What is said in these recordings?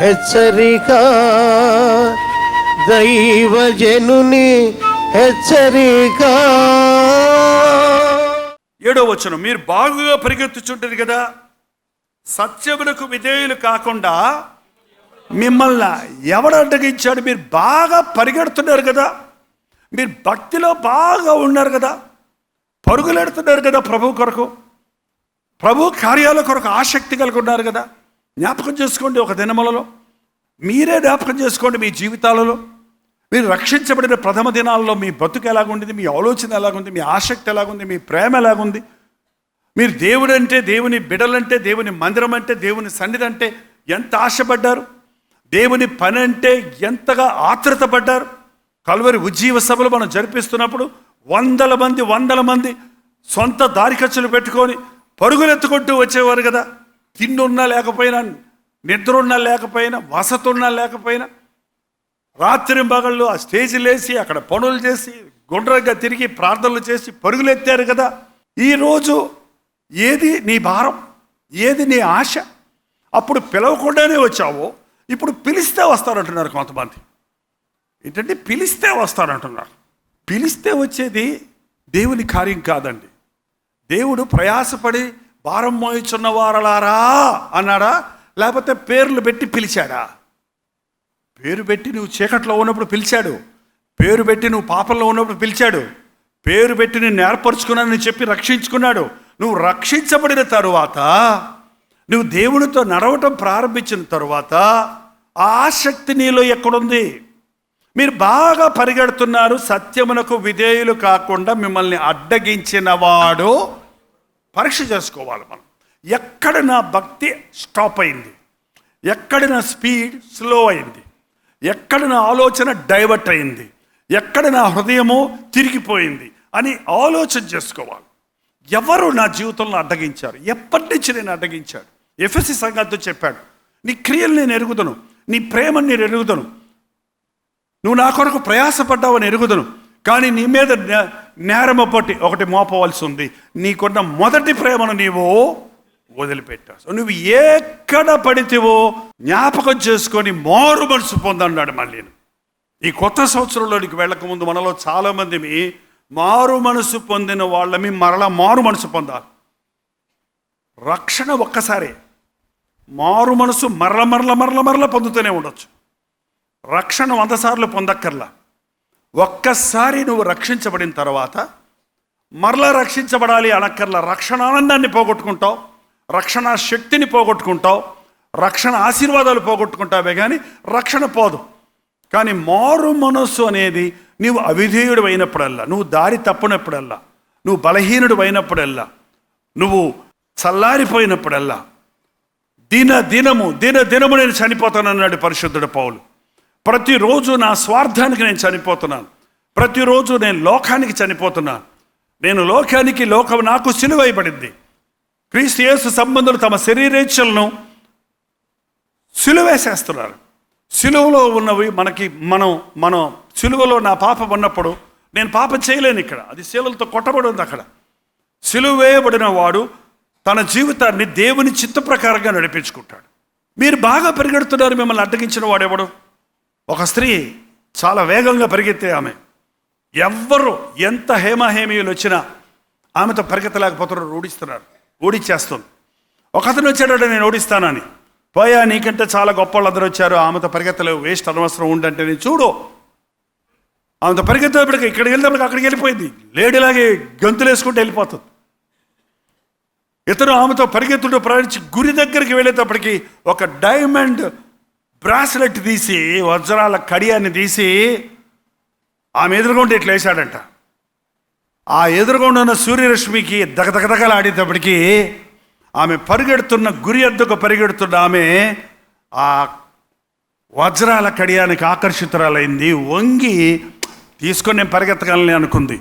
హెచ్చరిక, దైవజనుని హెచ్చరిక. 7వ వచనం, మీరు బాగుగా పరిగెత్తుచుంటారు కదా, సత్యమునకు విధేయులు కాకుండా మిమ్మల్ని ఎవడు అడ్డగించాడు? మీరు బాగా పరిగెడుతున్నారు కదా, మీరు భక్తిలో బాగా ఉన్నారు కదా, పరుగులెడుతున్నారు కదా, ప్రభు కొరకు, ప్రభు కార్యాల కొరకు ఆసక్తి కలిగి ఉన్నారు కదా. జ్ఞాపకం చేసుకోండి, ఒక దినములలో మీరే జ్ఞాపకం చేసుకోండి. మీ జీవితాలలో మీరు రక్షించబడిన ప్రథమ దినాల్లో మీ బతుకు ఎలాగుంది, మీ ఆలోచన ఎలాగుంది, మీ ఆసక్తి ఎలాగుంది, మీ ప్రేమ ఎలాగుంది. మీరు దేవుడు అంటే, దేవుని బిడలంటే, దేవుని మందిరం అంటే, దేవుని సన్నిధి అంటే ఎంత ఆశపడ్డారు, దేవుని పని అంటే ఎంతగా ఆత్రుత పడ్డారు. కల్వరి ఉజ్జీవ సభలు మనం జరిపిస్తున్నప్పుడు వందల మంది సొంత దారి ఖర్చులు పెట్టుకొని పరుగులెత్తుకుంటూ వచ్చేవారు కదా. తిండున్నా లేకపోయినా, నిద్ర ఉన్నా లేకపోయినా, వసతి ఉన్నా లేకపోయినా, రాత్రి పగళ్ళు ఆ స్టేజీలు వేసి అక్కడ పనులు చేసి గుండ్రంగా తిరిగి ప్రార్థనలు చేసి పరుగులెత్తారు కదా. ఈరోజు ఏది నీ భారం, ఏది నీ ఆశ? అప్పుడు పిలవకుండానే వచ్చావో ఇప్పుడు పిలిస్తే వస్తారంటున్నారు కొంతమంది. ఏంటంటే పిలిస్తే వస్తారంటున్నారు. పిలిస్తే వచ్చేది దేవుని కార్యం కాదండి. దేవుడు ప్రయాసపడి భారం మోయిచున్న వారలారా అన్నాడా, లేకపోతే పేర్లు పెట్టి పిలిచాడా? పేరు పెట్టి నువ్వు చీకట్లో ఉన్నప్పుడు పిలిచాడు, పేరు పెట్టి నువ్వు పాపంలో ఉన్నప్పుడు పిలిచాడు, పేరు పెట్టి నేను ఏర్పరచుకున్నానని చెప్పి రక్షించుకున్నాడు. నువ్వు రక్షించబడిన తరువాత, నువ్వు దేవునితో నడవటం ప్రారంభించిన తరువాత ఆసక్తి నీలో ఎక్కడుంది? మీరు బాగా పరిగెడుతున్నారు, సత్యమునకు విధేయులు కాకుండా మిమ్మల్ని అడ్డగించిన వాడు పరీక్ష చేసుకోవాలి. మనం ఎక్కడ నా భక్తి స్టాప్ అయింది, ఎక్కడ నా స్పీడ్ స్లో అయింది, ఎక్కడ నా ఆలోచన డైవర్ట్ అయింది, ఎక్కడ నా హృదయము తిరిగిపోయింది అని ఆలోచన చేసుకోవాలి. ఎవరు నా జీవితంలో అడ్డగించారు? ఎప్పటి నుంచి నేను అడ్డగించాడు? ఎఫెసీ సంఘంతో చెప్పాడు, నీ క్రియలు నేను ఎరుగుదను, నీ ప్రేమను నేను ఎరుగుదను, నువ్వు నా కొరకు ప్రయాసపడ్డావని ఎరుగుదను, కానీ నీ మీద నేరము పట్టి ఒకటి మోపవలసి ఉంది. నీకున్న మొదటి ప్రేమను నీవు వదిలిపెట్టావు. నువ్వు ఎక్కడ పడితేవో జ్ఞాపకం చేసుకొని మారు మనసు పొందన్నాడు. మళ్ళీ ఈ కొత్త సంవత్సరంలోనికి వెళ్ళకముందు మనలో చాలామంది మారు మనసు పొందిన వాళ్ళమి మరలా మారు మనసు పొందాలి. రక్షణ ఒక్కసారి, మారు మనసు మరల పొందుతూనే ఉండొచ్చు. రక్షణ 100 సార్లు పొందక్కర్లా. ఒక్కసారి నువ్వు రక్షించబడిన తర్వాత మరలా రక్షించబడాలి అనక్కర్లా. రక్షణ ఆనందాన్ని పోగొట్టుకుంటావు, రక్షణ శక్తిని పోగొట్టుకుంటావు, రక్షణ ఆశీర్వాదాలు పోగొట్టుకుంటావే కానీ రక్షణ పోదు. కానీ మారు మనస్సు అనేది నువ్వు అవిధేయుడు అయినప్పుడల్లా, నువ్వు దారి తప్పునప్పుడల్లా, నువ్వు బలహీనుడు అయినప్పుడల్లా, నువ్వు చల్లారిపోయినప్పుడల్లా, దినదినము నేను చనిపోతానన్నాడు పరిశుద్ధుడు పౌలు. ప్రతిరోజు నా స్వార్థానికి నేను చనిపోతున్నాను, ప్రతిరోజు నేను లోకానికి చనిపోతున్నాను. నేను లోకానికి, లోకం నాకు సిలువైబడింది. క్రీస్తు యేసు సంబంధులు తమ శరీరేచ్ఛలను సిలువేసేస్తున్నారు. సిలువలో ఉన్నవి మనం సిలువలో నా పాపం ఉన్నప్పుడు నేను పాపం చేయలేను. ఇక్కడ అది శీలలతో కొట్టబడి ఉంది. అక్కడ సిలువేయబడిన వాడు తన జీవితాన్ని దేవుని చిత్త ప్రకారంగా నడిపించుకుంటాడు. మీరు బాగా పరిగెడుతున్నారు, మిమ్మల్ని అడ్డగించిన వాడెవడు? ఒక స్త్రీ చాలా వేగంగా పరిగెత్తే ఆమె, ఎవ్వరు ఎంత హేమహేమీయులు వచ్చినా ఆమెతో పరిగెత్తలేకపోతున్నారు, ఓడిచ్చేస్తుంది. ఒకతను వచ్చాడు, నేను ఓడిస్తానని. పోయా, నీకంటే చాలా గొప్ప వాళ్ళందరూ వచ్చారు, ఆమెతో పరిగెత్తలేవు, వేస్ట్, అనవసరం ఉండంటే నేను చూడు. ఆమెతో పరిగెత్తేప్పటికి ఇక్కడికి వెళ్తే అక్కడికి వెళ్ళిపోయింది, లేడీలాగే గంతులు వేసుకుంటూ వెళ్ళిపోతుంది. ఇతను ఆమెతో పరిగెత్తుడు ప్రయాణించి గురి దగ్గరికి వెళ్ళేటప్పటికి ఒక డైమండ్ బ్రాస్లెట్ తీసి, వజ్రాల కడియాన్ని తీసి ఆమె ఎదురుగుండా ఇట్లా వేశాడంట. ఆ ఎదురుగుండా ఉన్న సూర్యరశ్మికి దగదగదగలాడేటప్పటికి ఆమె పరిగెడుతున్న, గురి ఎద్దుకు పరిగెడుతున్న ఆమె ఆ వజ్రాల కడియానికి ఆకర్షితురాలైంది. వంగి తీసుకొని నేను పరిగెత్తగలని అనుకుంది,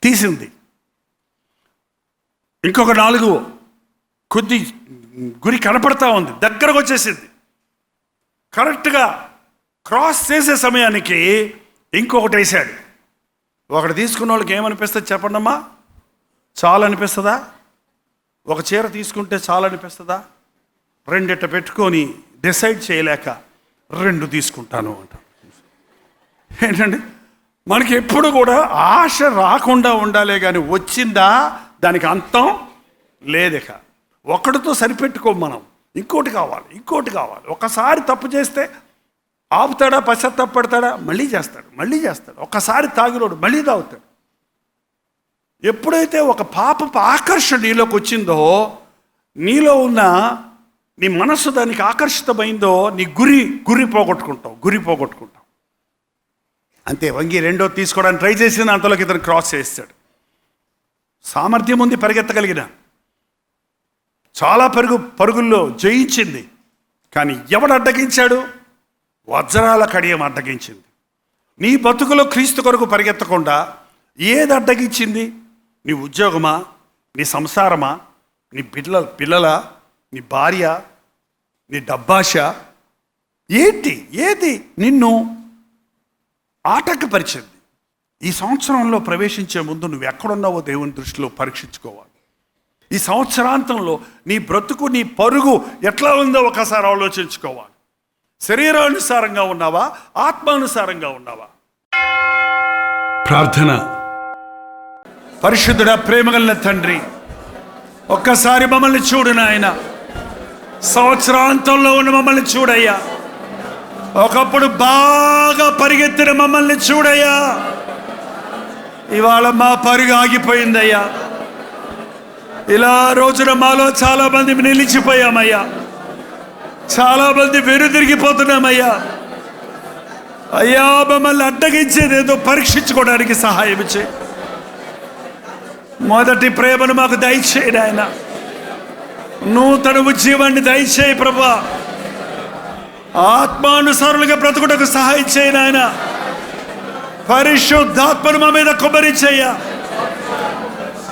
తీసింది. ఇంకొక 4 కొద్ది గురి కనపడతా ఉంది, దగ్గరకు వచ్చేసింది. కరెక్ట్గా క్రాస్ చేసే సమయానికి ఇంకొకటి వేసాడు. ఒకటి తీసుకున్న వాళ్ళకి ఏమనిపిస్తుంది చెప్పండమ్మా? చాలా అనిపిస్తుందా? ఒక చీర తీసుకుంటే చాలా అనిపిస్తుందా? రెండిట పెట్టుకొని డిసైడ్ చేయలేక 2 తీసుకుంటాను అంట. ఏంటండి, మనకి ఎప్పుడు కూడా ఆశ రాకుండా ఉండాలే కానీ వచ్చిందా దానికి అంతం లేదిక. ఒకటితో సరిపెట్టుకోం మనం, ఇంకోటి కావాలి. ఒకసారి తప్పు చేస్తే ఆపుతాడా, పశ్చాత్తాపడతాడా, మళ్ళీ చేస్తాడు. ఒకసారి తాగినోడు మళ్ళీ తాగుతాడు. ఎప్పుడైతే ఒక పాపపు ఆకర్షణ నీలోకి వచ్చిందో, నీలో ఉన్న నీ మనస్సు దానికి ఆకర్షితమైందో, నీ గురి పోగొట్టుకుంటావు. అంతే, వంగి 2 తీసుకోవడానికి ట్రై చేసిన అంతలోకి ఇతను క్రాస్ చేస్తాడు. సామర్థ్యం ఉంది, పరిగెత్తగలిగిన, చాలా పరుగుల్లో జయించింది. కానీ ఎవడు అడ్డగించాడు? వజ్రాల కడియం అడ్డగించింది. నీ బతుకులో క్రీస్తు కొరకు పరిగెత్తకుండా ఏది అడ్డగించింది? నీ ఉద్యోగమా, నీ సంసారమా, నీ పిల్లల, నీ భార్య, నీ డబ్బాష, ఏది నిన్ను ఆటంకపరిచింది? ఈ సంవత్సరంలో ప్రవేశించే ముందు నువ్వు ఎక్కడున్నావో దేవుని దృష్టిలో పరీక్షించుకోవాలి. ఈ సంవత్సరాంతంలో నీ బ్రతుకు, నీ పరుగు ఎట్లా ఉందో ఒకసారి ఆలోచించుకోవాలి. శరీరానుసారంగా ఉన్నావా, ఆత్మానుసారంగా ఉన్నావా? ప్రార్థన. పరిశుద్ధుడా, ప్రేమగల తండ్రి, ఒక్కసారి మమ్మల్ని చూడు నాయన. సంవత్సరాంతంలో ఉన్న మమ్మల్ని చూడయ్యా. ఒకప్పుడు బాగా పరిగెత్తిన మమ్మల్ని చూడయ్యా. ఇవాళ మా పరుగు ఆగిపోయిందయ్యా. ఇలా రోజున మాలో చాలా మంది నిలిచిపోయామయ్యా. చాలా మంది వెనుదిరిగిపోతున్నామయ్యా. అయ్యా, మమ్మల్ని అడ్డగించేదేదో పరీక్షించుకోవడానికి సహాయం చేయి. మొదటి ప్రేమను మాకు దయచేయి నాయన. నూతన ఉద్యమాన్ని దయచేయి ప్రభువా. ఆత్మానుసారులుగా బ్రతుకుటకు సహాయం చేయి నాయన. పరిశుద్ధాత్మను మా మీద కుమ్మరించయ్యా.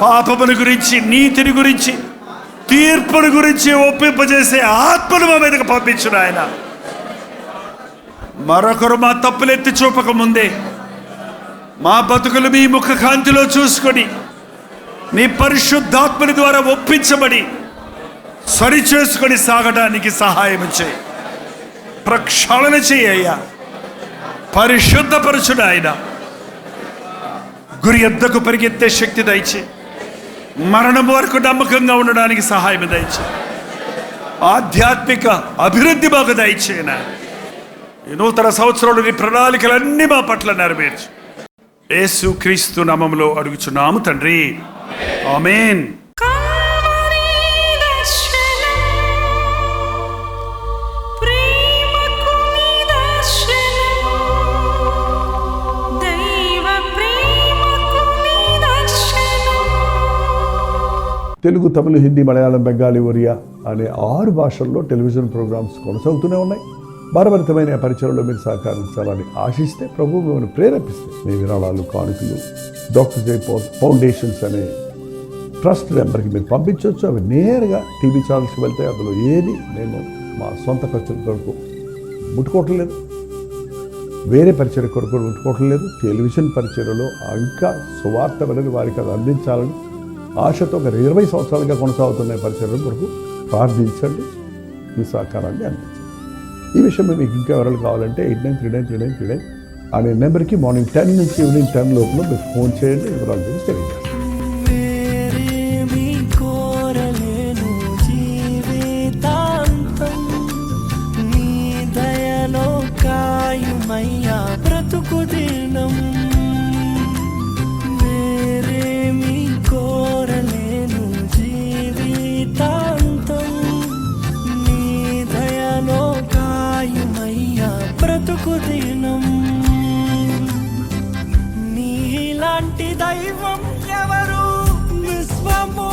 పాపముని గురించి, నీతిని గురించి, తీర్పుని గురించి ఒప్పింపజేసే ఆత్మను మా మీదకి పంపించు నాయన. మరొకరు మా తప్పులు ఎత్తి చూపక ముందే మా బతుకులు మీ ముఖ కాంతిలో చూసుకొని నీ పరిశుద్ధాత్మని ద్వారా ఒప్పించబడి సరి చేసుకొని సాగడానికి సహాయం చేయి. ప్రక్షాళన చేయ్యా. పరిశుద్ధపరచుడు ఆయన. గురి ఎద్దకు పరిగెత్తే శక్తి దయచే. మరణం వరకు నమ్మకంగా ఉండడానికి సహాయం దయచే. ఆధ్యాత్మిక అభివృద్ధి మాకు దయచేయన. ఈ నూతన సంవత్సరంలో నీ ప్రణాళికలన్నీ మా పట్ల నెరవేర్చు. యేసు క్రీస్తు నామములో అడుగుచున్నాము తండ్రి, ఆమేన్. తెలుగు, తమిళ, హిందీ, మలయాళం, బెంగాలీ, ఒరియా అనే 6 భాషల్లో టెలివిజన్ ప్రోగ్రామ్స్ కొనసాగుతూనే ఉన్నాయి. భారభరితమైన పరిచయంలో మీరు సహకరించాలని ఆశిస్తే, ప్రభు మిమ్మల్ని ప్రేరేపిస్తే మీ విరాళాలు, కానుకలు డాక్టర్ జై ఫౌండేషన్స్ అనే ట్రస్ట్ నెంబర్కి మీరు పంపించవచ్చు. అవి నేరుగా టీవీ ఛానల్స్కి వెళ్తే అందులో ఏది మేము మా సొంత ఖర్చుల కొరకు ముట్టుకోవటం లేదు, వేరే పరిచయ కొరకు ముట్టుకోవటం లేదు. టెలివిజన్ పరిచయలో ఇంకా సువార్త వెళ్ళని వారికి అది అందించాలని ఆశతో ఒక 20 సంవత్సరాలుగా కొనసాగుతున్న పరిచయం కొరకు ప్రార్థించండి, మీ సహకారాన్ని అందించండి. ఈ విషయంలో మీకు ఇంకా వివరాలు కావాలంటే 89393939 అనే నెంబర్కి మార్నింగ్ 10 నుంచి ఈవినింగ్ 10 లోపల మీరు ఫోన్ చేయండి. వివరాలు గురించి తెలియజేస్తాను. నీలాంటి దైవం ఎవరు విశ్వము